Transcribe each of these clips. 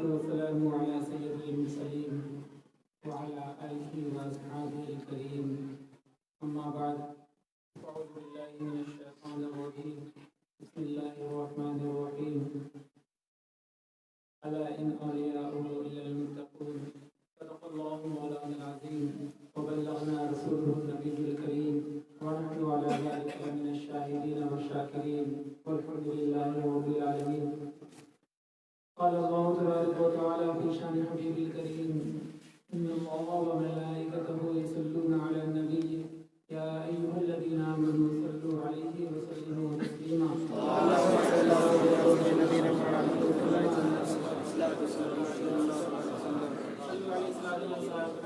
والسلام على سيد المرسلين وعلى آله وأصحابه الكريم أما بعد أعوذ بالله من الشيطان الرجيم بسم الله الرحمن الرحيم ألا إن أولياؤه إلا المتقون صدق الله مولانا العظيم وبلغنا رسوله النبي الكريم ونحن على ذلك من الشاهدين والشاكرين والحمد لله رب العالمين. قال الله تبارك وتعالى في شان حبيب الكريم إن الله وملائكته يصلون على النبي يا أيها الذين آمنوا صلوا عليه وسلموا تسليما. اللهم صل على نبينا محمد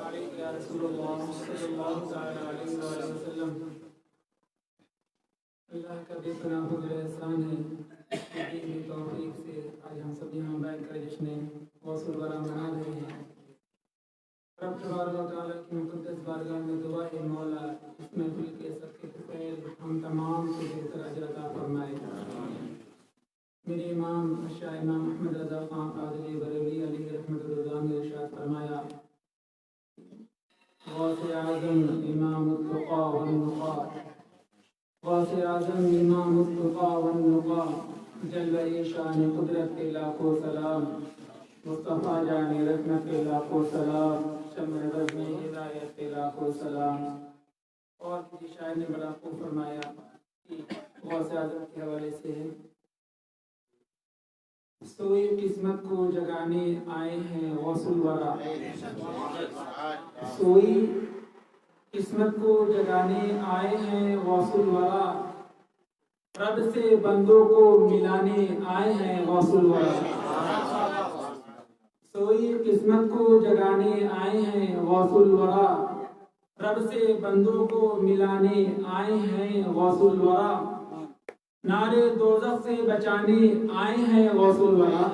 عليك يا رسول الله صلى الله تعالى عليه وسلم. اللہ کا بے پناہ فضل احسان ہے کہ کی توفیق سے آج ہم سب یہاں بیٹھ کر جشن غوث الورا منا رہے ہیں. رب تبارک و تعالیٰ کی مقدس بارگاہ میں دعا ہے مولا اس محفل کے صدقے کے فیض ہم تمام سے بہتر اجر عطا فرمائے. میرے امام شاہ امام احمد رضا خان قادری بریلوی علیہ رحمۃ اللہ نے ارشاد فرمایا غوث اعظم امام التقی والنقا غوث اعظم امام التقی والنقا جل شان قدرت کے لاکھوں سلام مصطفیٰ جان رحمت کے لاکھوں سلام شمع بزم ہدایت کے لاکھوں سلام. اور کسی شاعر نے بڑا خوب فرمایا کہ غوث اعظم کے حوالے سے ہے سوئی قسمت کو جگانے آئے ہیں غوث الورا. سوئی قسمت کو جگانے آئے ہیں غوث الورا رب سے بندوں کو ملانے آئے ہیں غوث الورا. سوئی قسمت کو جگانے آئے ہیں غوث الورا رب سے بندوں کو ملانے آئے ہیں غوث الورا. نارے دوزخ سے بچانے آئے ہیں غوث الورا.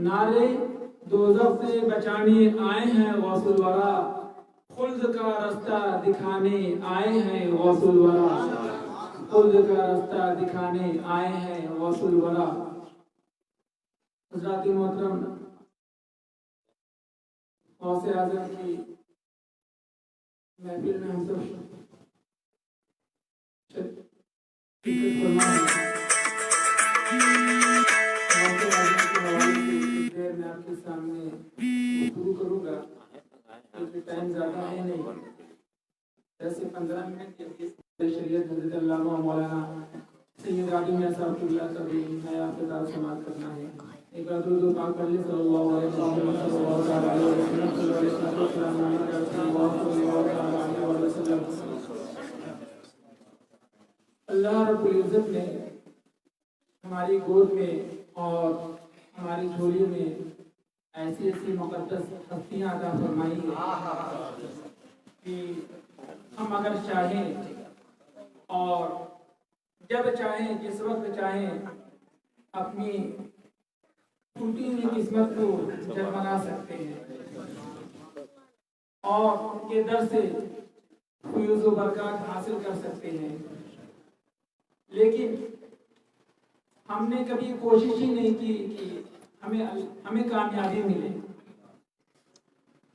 نارے دوزخ سے بچانے آئے ہیں غوث الورا. خلد کا رستہ دکھانے آئے ہیں غوث الورا. خلد کا رستہ دکھانے آئے ہیں غوث الورا. حضرات محترم غوث اعظم کی محفل میں ہم سب میں آپ کے سامنے گفتگو کروں گا کیونکہ ٹائم زیادہ ہے نہیں. ایسے 15 منٹ شریعت حضرت علامہ مولانا سید عالم صاحب اللہ کا بھی نیا خطاب سماعت کرنا ہے. ایک بار درود پاک پڑھ لیں صلی اللہ علیہ وسلم صلی اللہ علیہ وسلم. اللہ رب العزت نے ہماری گود میں اور ہماری جھولی میں ایسی ایسی مقدس ہستیاں عطا فرمائی ہیں کہ ہم اگر چاہیں اور جب چاہیں جس وقت چاہیں اپنی ٹوٹی ہوئی قسمت کو جگمگا سکتے ہیں اور ان کے در سے فیوز و برکات حاصل کر سکتے ہیں. لیکن ہم نے کبھی کوشش ہی نہیں کی کہ ہمیں کامیابی ملے.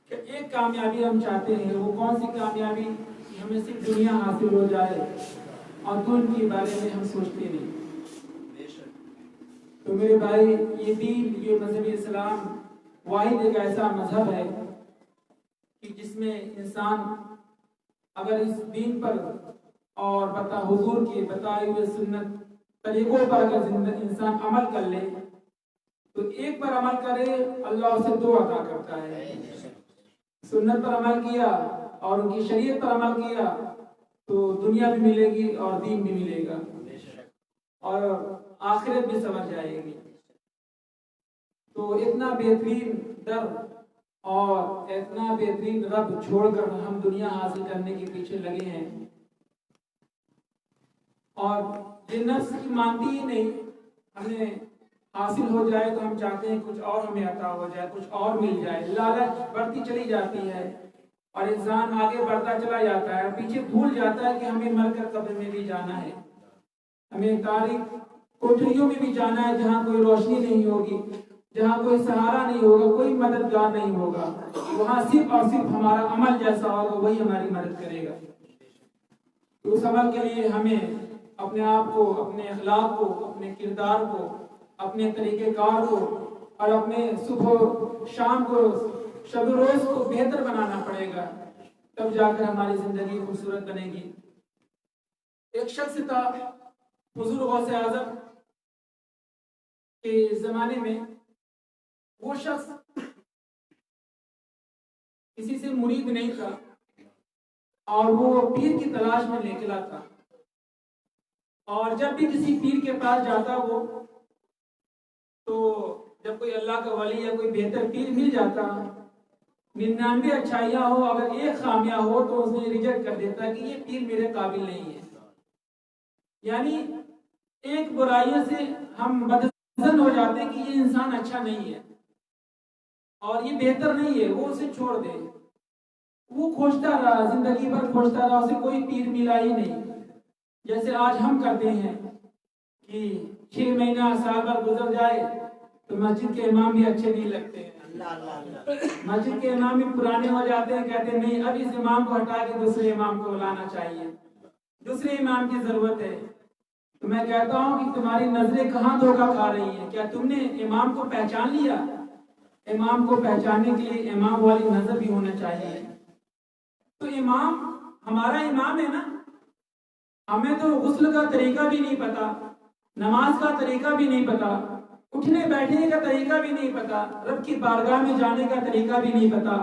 کہ ایک کامیابی ہم چاہتے ہیں, وہ کون سی کامیابی کہ ہمیں صرف دنیا حاصل ہو جائے اور دین کے بارے میں ہم سوچتے نہیں. تو میرے بھائی یہ دین, یہ مذہب اسلام واحد ایک ایسا مذہب ہے کہ جس میں انسان اگر اس دین پر اور حضور کے بتائے ہوئے سنت طریقوں پر اگر انسان عمل کر لے تو ایک پر عمل کرے اللہ اسے 2 عطا کرتا ہے. سنت پر عمل کیا اور ان کی شریعت پر عمل کیا تو دنیا بھی ملے گی اور دین بھی ملے گا اور آخرت بھی سمجھ جائے گی. تو اتنا بہترین در اور اتنا بہترین رب چھوڑ کر ہم دنیا حاصل کرنے کے پیچھے لگے ہیں. اور یہ نفس کی مانتی ہی نہیں، ہمیں حاصل ہو جائے تو ہم چاہتے ہیں کچھ اور ہمیں عطا ہو جائے، کچھ اور مل جائے، لالچ بڑھتی چلی جاتی ہے اور انسان آگے بڑھتا چلا جاتا ہے، پیچھے بھول جاتا ہے کہ ہمیں مر کر قبر میں بھی جانا ہے، ہمیں تاریک کوٹریوں میں بھی جانا ہے جہاں کوئی روشنی نہیں ہوگی، جہاں کوئی سہارا نہیں ہوگا، کوئی مددگار نہیں ہوگا، وہاں صرف اور صرف ہمارا عمل جیسا ہوگا وہی ہماری مدد کرے گا۔ تو اس عمل کے لیے ہمیں اپنے آپ کو، اپنے اخلاق کو، اپنے کردار کو، اپنے طریقہ کار کو اور اپنے صبح شام کو، شب روز کو بہتر بنانا پڑے گا، تب جا کر ہماری زندگی خوبصورت بنے گی۔ ایک شخص تھا حضور غوث اعظم کے زمانے میں، وہ شخص کسی سے مرید نہیں تھا اور وہ پیر کی تلاش میں نکلا تھا، اور جب بھی کسی پیر کے پاس جاتا وہ، تو جب کوئی اللہ کا ولی یا کوئی بہتر پیر مل جاتا، 99 اچھائیاں ہو اگر ایک خامیاں ہو تو اسے ریجیکٹ کر دیتا کہ یہ پیر میرے قابل نہیں ہے، یعنی ایک برائیوں سے ہم بدظن ہو جاتے ہیں کہ یہ انسان اچھا نہیں ہے اور یہ بہتر نہیں ہے، وہ اسے چھوڑ دے۔ وہ کھوجتا رہا، زندگی بھر کھوجتا رہا، اسے کوئی پیر ملا ہی نہیں۔ جیسے آج ہم کرتے ہیں کہ 6 مہینہ سال بھر گزر جائے تو مسجد کے امام بھی اچھے نہیں لگتے ہیں، مسجد کے امام بھی پرانے ہو جاتے ہیں، کہتے ہیں نہیں اب اس امام کو ہٹا کے دوسرے امام کو لانا چاہیے، دوسرے امام کی ضرورت ہے۔ تو میں کہتا ہوں کہ تمہاری نظریں کہاں دھوکہ کھا رہی ہیں؟ کیا تم نے امام کو پہچان لیا؟ امام کو پہچاننے کے لیے امام والی نظر بھی ہونا چاہیے۔ تو امام ہمارا امام ہے نا، ہمیں تو غسل کا طریقہ بھی نہیں پتا، نماز کا طریقہ بھی نہیں پتا، اٹھنے بیٹھنے کا طریقہ بھی نہیں پتا، رب کی بارگاہ میں جانے کا طریقہ بھی نہیں پتا،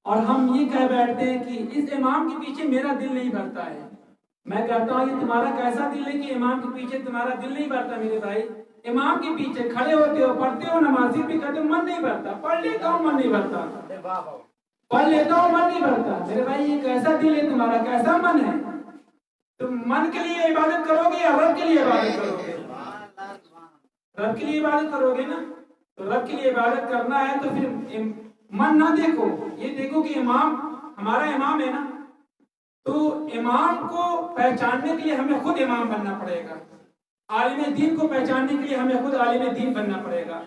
اور ہم یہ کہہ بیٹھتے ہیں کہ اس امام کے پیچھے میرا دل نہیں بھرتا ہے۔ میں کہتا ہوں یہ تمہارا کیسا دل ہے کہ امام کے پیچھے تمہارا دل نہیں بھرتا؟ میرے بھائی، امام کے پیچھے کھڑے ہوتے ہو، پڑھتے ہو، نمازی بھی کہتے ہو من نہیں بھرتا، پڑھ لیتا ہوں من نہیں بھرتا، پڑھ لیتا ہوں من نہیں بھرتا۔ میرے بھائی یہ کیسا دل ہے تمہارا، کیسا من ہے؟ تم من کے لیے عبادت کرو گے یا رب کے لیے عبادت کرو گے؟ رب کے لیے عبادت کرو گے نا، تو رب کے لیے عبادت کرنا ہے تو پھر من نہ دیکھو، یہ دیکھو کہ امام ہمارا امام ہے نا، تو امام کو پہچاننے کے لیے ہمیں خود امام بننا پڑے گا، عالم دین کو پہچاننے کے لیے ہمیں خود عالم دین بننا پڑے گا۔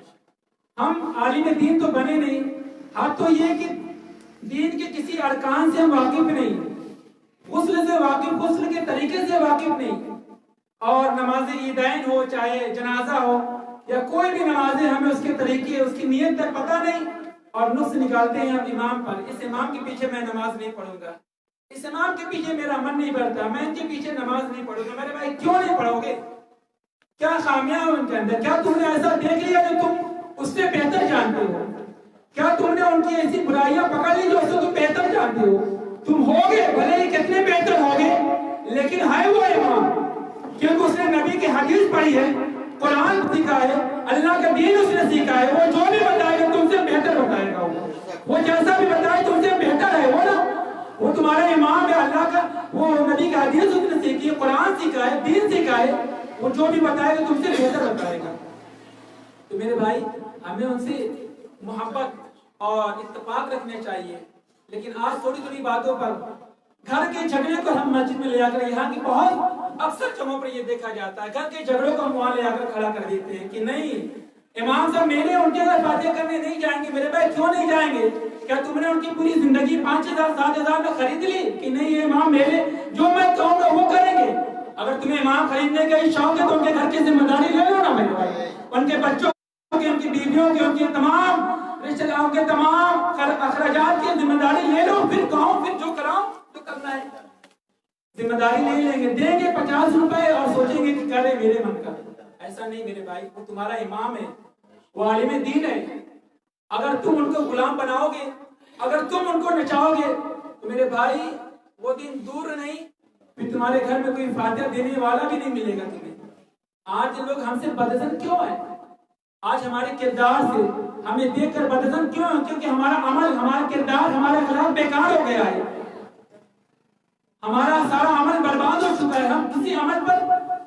ہم عالم دین تو بنے نہیں، ہاں تو یہ کہ دین کے کسی ارکان سے ہم واقف نہیں، غسل سے واقف، غسل کے طریقے سے واقف نہیں، اور نماز عیدین ہو، چاہے جنازہ ہو یا کوئی بھی نمازیں، ہمیں اس کے طریقے، اس کی نیت تک پتہ نہیں، اور نقص نکالتے ہیں ہم امام پر، اس امام کے پیچھے میں نماز نہیں پڑھوں گا، اس امام کے پیچھے میرا من نہیں بھرتا، میں ان کے پیچھے نماز نہیں پڑھوں گا۔ میرے بھائی کیوں نہیں پڑھو گے؟ کیا خامیاں ہیں ان کے اندر؟ کیا تم نے ایسا دیکھ لیا جو تم اس سے بہتر جانتے ہو؟ کیا تم نے ان کی ایسی برائیاں پکڑ لی جو اس سے تم بہتر جانتے ہو؟ تم ہوگے بھلے ہی کتنے بہتر ہوگے، لیکن ہے وہ امام، کیونکہ اس نے نبی کی حدیث پڑھی ہے، قرآن سیکھا ہے، اللہ کا دین اس نے سیکھا ہے، وہ جو بھی بتائے گا تم سے بہتر بتائے گا، وہ جیسا بھی بتائے تم سے بہتر ہے وہ نا، وہ تمہارا امام ہے، اللہ کا، وہ نبی کی حدیث اس نے سیکھی ہے، قرآن سیکھا ہے، دین سیکھا ہے، وہ جو بھی بتائے گا تم سے بہتر بتائے گا۔ تو میرے بھائی ہمیں ان سے محبت اور اتفاق رکھنے چاہیے، لیکن آج تھوڑی تھوڑی باتوں پر گھر کے جھگڑے کو ہم مسجد میں لے آ کر، یہاں کی بہت اکثر جگہوں پر یہ دیکھا جاتا ہے، گھر کے جھگڑوں کو ہم وہاں لے آ کر کھڑا کر دیتے ہیں کہ نہیں امام صاحب میرے ان کے گھر فاتحہ کرنے نہیں جائیں گے۔ میرے بھائی کیوں نہیں جائیں گے؟ کیا تم نے ان کی پوری زندگی 5,000 7,000 میں خرید لی کہ نہیں یہ امام میرے جو میں کہوں گا وہ کریں گے؟ اگر تمہیں امام خریدنے کا ہی شوق ہے تو ان کے گھر کی ذمہ داری لے لو نا میرے بھائی، ان کے بچوں کی، ان کی بیویوں کی، ان کے تمام رشتہ داروں کے تمام اخراجات کی ذمہ داری لے لو، پھر کہو، پھر جو کراؤ جو کرنا ہے، ذمہ داری لے لیں گے، دیں گے 50 روپے اور سوچیں گے کہ کرے میرے من کا۔ ایسا نہیں میرے بھائی، وہ تمہارا امام ہے، وہ عالم دین ہے، اگر تم ان کو غلام بناؤ گے، اگر تم ان کو نچاؤ گے تو میرے بھائی وہ دن دور نہیں، پھر تمہارے گھر میں کوئی فاتحہ دینے والا بھی نہیں ملے گا تمہیں۔ آج لوگ ہم سے بدظن کیوں ہیں؟ آج ہمارے کردار سے ہمیں دیکھ کر بدظن کیوں ہیں؟ کیونکہ ہمارا عمل، ہمارا کردار، ہمارا اخلاق بیکار ہو گیا ہے، ہمارا سارا عمل برباد ہو چکا ہے، ہم کسی عمل پر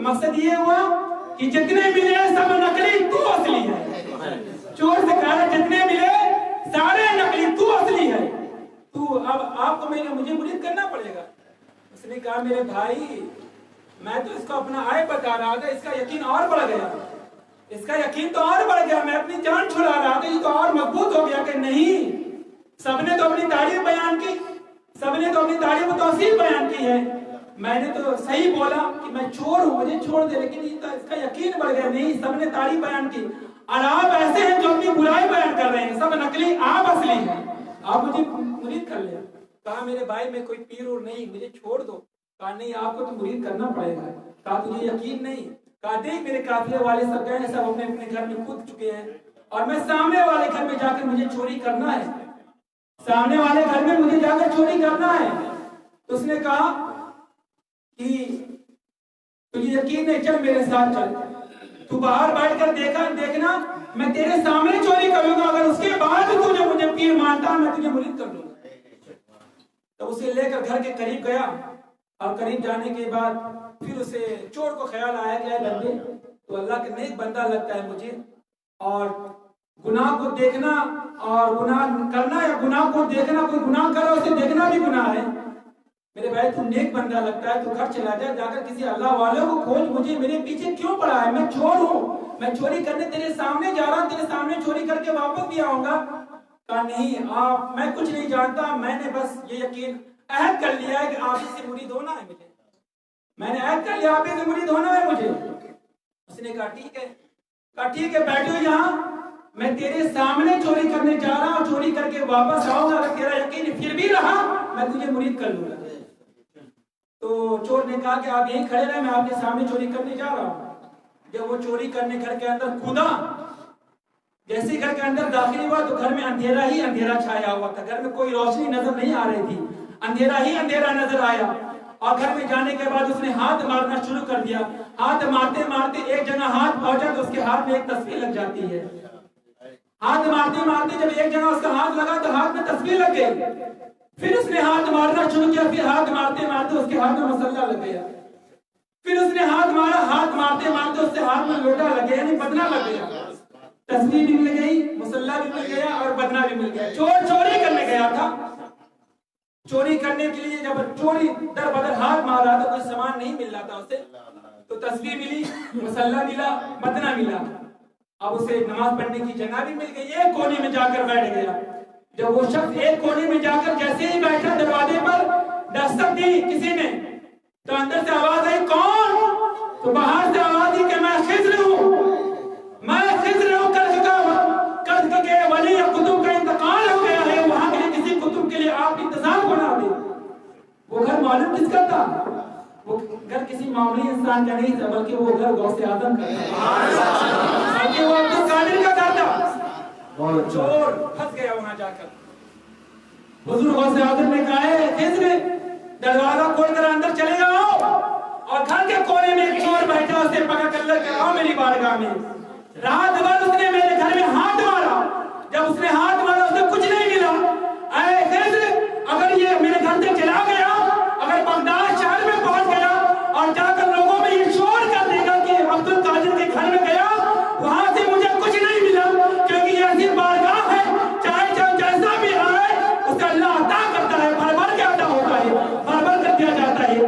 تو مقصد یہ ہوا کہ جتنے ملے سب نقلی، تو اصلی ہے۔ چور سے کہا جتنے ملے سارے نقلی، تو اصلی ہے، تو اب آپ کو مجھے مرید کرنا پڑے گا۔ اس نے کہا میرے بھائی میں تو اس کو اپنا عیب بتا رہا تھا، اس کا یقین اور بڑھ گیا، اس کا یقین تو اور بڑھ گیا، میں اپنی جان چھڑا رہا تھا، یہ تو اور مضبوط ہو گیا کہ نہیں، سب نے تو اپنی تعریف بیان کی، سب نے تو اپنی تعریف و توصیف بیان کی ہے، میں نے تو صحیح بولا کہ میں چور ہوں، مجھے چھوڑ دے، لیکن اس کا یقین بڑھ گیا، نہیں سب نے تعریف بیان کی، اور آپ ایسے ہیں جو اپنی برائی بیان کر رہے ہیں، سب نقلی آپ اصلی ہیں، آپ مجھے مرید کر لیں۔ کہا میرے بھائی میں کوئی پیر اور نہیں، مجھے چھوڑ دو۔ کہا نہیں آپ کو تو مرید کرنا پڑے گا۔ کہا تجھے یقین نہیں؟ کہا دیکھ میرے قافلے والے سب گئے ہیں، سب اپنے اپنے گھر میں کود چکے ہیں، اور میں سامنے والے گھر میں جا کر مجھے چوری کرنا ہے، سامنے والے گھر میں مجھے جا کر چوری کرنا ہے۔ تو اس نے کہا کہ تجھے یقین نہیں، چل میرے ساتھ چل، تو باہر بیٹھ کر دیکھنا میں تیرے سامنے چوری کروں گا، اگر اس کے بعد تجھے مجھے پیر مانتا میں تجھے مرید کر لوں گا۔ تو اسے لے کر گھر کے قریب گیا، اور قریب جانے کے بعد پھر اسے چور کو خیال آیا کہ اے بندے تو اللہ کا نیک بندہ لگتا ہے مجھے، اور گناہ کو دیکھنا اور گناہ کرنا، یا گناہ کو دیکھنا، کوئی گناہ کرو اسے دیکھنا بھی گناہ ہے، میرے بھائی تو نیک بندہ لگتا ہے، تو گھر چلا جا کر کسی اللہ والے کو کھوج، مجھے میرے پیچھے کیوں پڑا ہے، میں چور ہوں، میں چوری کرنے تیرے سامنے جا رہا ہوں، تیرے سامنے چوری کر کے واپس بھی آؤں گا۔ کہا نہیں میں کچھ نہیں جانتا، میں نے بس یہ یقین عہد کر لیا ہے کہ آپ ہی سے مرید ہونا ہے مجھے، میں نے عہد کر لیا آپ ہی سے مرید ہونا ہے مجھے۔ اس نے کہا ٹھیک ہے، کہا ٹھیک ہے بیٹھو یہاں، میں تیرے سامنے چوری کرنے جا رہا ہوں، چوری کر کے واپس آؤں گا، اگر تیرا یقین پھر بھی رہا میں تجھے مرید کر لوں گا۔ تو چور نے کہا کہ آپ یہیں کھڑے رہے، میں آپ کے سامنے چوری کرنے جا رہا ہوں۔ جب وہ چوری کرنے گھر کے اندر کودا، جیسے گھر کے اندر داخل ہوا تو گھر میں اندھیرا ہی اندھیرا چھایا ہوا تھا، گھر میں کوئی روشنی نظر نہیں آ رہی تھی، اندھیرا ہی اندھیرا نظر آیا، اور گھر میں جانے کے بعد اس نے ہاتھ مارنا شروع کر دیا، ہاتھ مارتے مارتے ایک جگہ ہاتھ پہنچا تو اس کے ہاتھ میں ایک تسبیح لگ جاتی ہے، ہاتھ مارتے مارتے جب ایک جگہ اس کا ہاتھ لگا تو ہاتھ میں تسبیح لگ گئی، پھر اس نے ہاتھ مارنا شروع کیا، پھر ہاتھ مارتے مارتے اس کے ہاتھ میں مسلح لگ گیا، پھر اس نے ہاتھ مارا، ہاتھ مارتے مارتے اس کے ہاتھ میں لوٹا لگ گیا، یعنی بدنہ لگ گیا، تسبیح بھی مل گئی، مسلح بھی مل گیا، اور بدنہ بھی مل گیا۔ چور چوری کرنے گیا تھا، چوری کرنے کے لیے جب چوری در بدر ہاتھ مارا تو کوئی سامان نہیں مل رہا تھا اسے، تو تسبیح ملی، مسلح ملا، بدنہ ملا، اب اسے نماز پڑھنے کی جگہ بھی مل گئی، ایک کونے میں جا کر بیٹھ گیا۔ جب وہ شخص ایک کونے میں جا کر جیسے ہی بیٹھا، دروازے پر دستک دی کسی نے، تو اندر سے آواز آئی کون؟ تو باہر سے آواز دی کہ میں خضر ہوں، میں خضر ہوں، کرد کے ولی کتب کا انتقال ہو گیا ہے، وہاں کے لیے کسی کتب کے لیے آپ انتظام بنا دیں۔ وہ گھر معلوم کس کا تھا؟ وہ گھر کسی معمولی انسان کا نہیں تھا، بلکہ وہ گھر غوث اعظم کا تھا، بلکہ وہ عبد القادر کا گھر تھا۔ چور پھنس گیا وہاں جا کر۔ حضور غوث اعظم نے کہا ہے خضر دروازہ کھول کر اندر چلے آؤ، اور گھر کے کونے میں ایک چور بیٹھا، اسے پکڑ کر لے کر آؤ میری بارگاہ میں۔ رات بھر اس نے میرے گھر میں ہاتھ مارا، جب اس نے ہاتھ مارا اسے کچھ نہیں ملا، اے خضر اگر یہ میرے گھر سے چلا گیا، اگر بغداد شہر میں پہنچ گیا اور جا کر لوگوں میں یہ شور کر دے گا کہ عبد القادر کے گھر میں گیا، وہاں سے مجھے کچھ نہیں ملا، کیونکہ یہ ایسی بارگاہ ہے چاہے جیسا بھی آئے اس کا اللہ عطا کرتا ہے، بھر بھر کے عطا ہوتا ہے، بھر بھر کر دیا جاتا ہے۔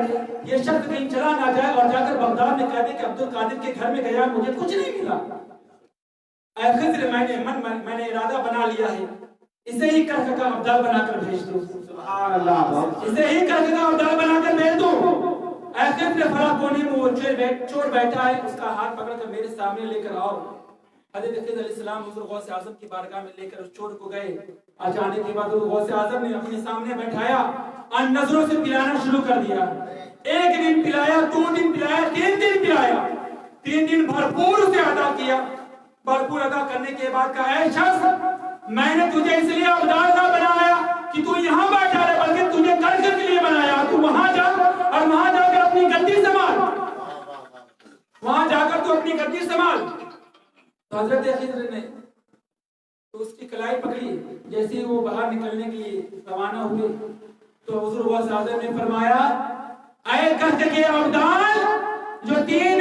یہ شخص کہیں چلا نہ جائے اور جا کر بغداد میں کہہ دے کہ عبد القادر کے گھر میں گیا مجھے کچھ نہیں ملا۔ اے خضر میں نے ارادہ بنا لیا ہے، اسے ہی کرخ کا ابدال بنا کر بھیج دو، سبحان اللہ، اسے ہی کرخ کا ابدال بنا کر بھیج دو۔ اے خضر فلاں کونے میں وہ چور بیٹھا ہے، اس کا ہاتھ پکڑ کر میرے سامنے لے کر آؤ۔ حضرت خضر علیہ السلام حضور غوث اعظم کی بارگاہ میں لے کر اس چور کو گئے، آ جانے کے بعد حضور غوث اعظم نے اپنے سامنے بیٹھایا اور نظروں سے پلانا شروع کر دیا۔ ایک دن پلایا، 2 دن پلایا، 3 دن پلایا، 3 دن بھرپور اسے ادا کیا۔ بھرپور ادا کرنے کے بعد کہا اے شخص میں نے تجھے اس لیے ابدال نہ بنایا کہ تو یہاں بیٹھا رہے، بلکہ تجھے کرخ کے لیے بنایا، تو وہاں جا اور وہاں جا کر اپنی گدی سنبھال، وہاں جا کر تو اپنی گدی سنبھال۔ تو حضرت خضر نے تو اس کی کلائی پکڑی، جیسے ہی وہ باہر نکلنے کے لیے روانہ ہوئے تو حضور غوث اعظم نے فرمایا اے کرخ کے ابدال جو 3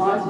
5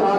4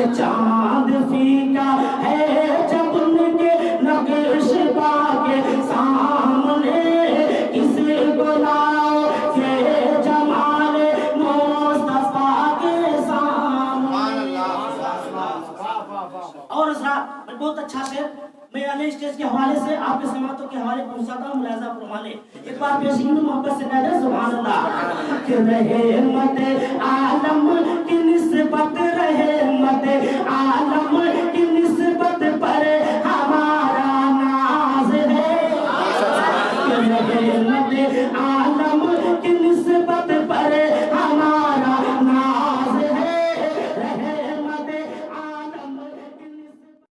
کہ چاند فیکا ہے جب ان کے نقش پا کے سامنے کسی کو لاؤ کہ جمال مصطفیٰ کے سامنے. اور بہت اچھا شعر میں علی اسٹیج کے حوالے سے آپ کے سماعتوں کے حوالے پہنچاتا ہوں، ملاحظہ فرما لیں. ایک بار پیش کروں محبت سے کہہ دیں سبحان اللہ. کہ رحمت عالم کی نسبت رحمت عالم کی